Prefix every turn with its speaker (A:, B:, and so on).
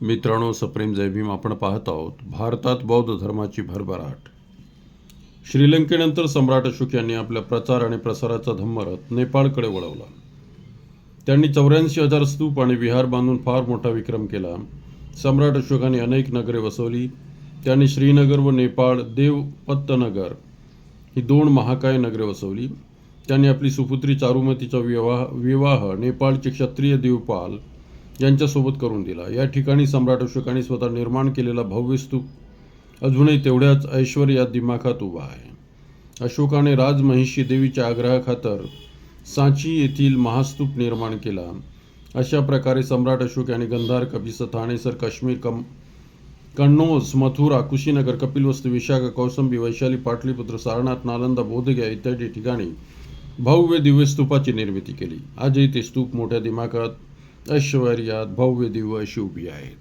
A: मित्रांनो, सप्रेम जय भीम. आपण पाहत आहोत भारतात बौद्ध धर्माची भरभराट. श्रीलंकेनंतर सम्राट अशोक यांनी आपल्या प्रचार आणि प्रसाराचा धम्मरथ नेपाळकडे वळवला. त्यांनी 84,000 स्तूप आणि विहार बांधून फार मोठा विक्रम केला. सम्राट अशोकाने अनेक नगरे वसवली. त्यांनी श्रीनगर व नेपाळ देवपत्तनगर ही 2 महाकाय नगरे वसवली. त्यांनी आपली सुपुत्री चारुमतीचा विवाह नेपाळचे क्षत्रिय देवपाल यांच्यासोबत करून दिला. या ठिकाणी सम्राट अशोकाने स्वतः निर्माण केलेला भव्य स्तूप अजूनही तेवढ्याच ऐश्वर्यात दिमाखात उभा आहे. अशोकाने राजमहिषी देवीच्या आग्रहाखातर सांची येथील महास्तूप निर्माण केला. अशा प्रकारे सम्राट अशोक यांनी गंधार, कपिस, थानेसर, काश्मीर, कन्नौज, मथुरा, कुशीनगर, कपिलवस्तू, विशाखा, कौसंबी, वैशाली, पाटलीपुत्र, सारनाथ, नालंदा, बोधगया इत्यादी ठिकाणी भव्य दिव्य स्तूपाची निर्मिती केली. आजही ते स्तूप मोठ्या दिमाखात, ऐश्वर्यात, भव्य दिव्य अशी उभी आहेत.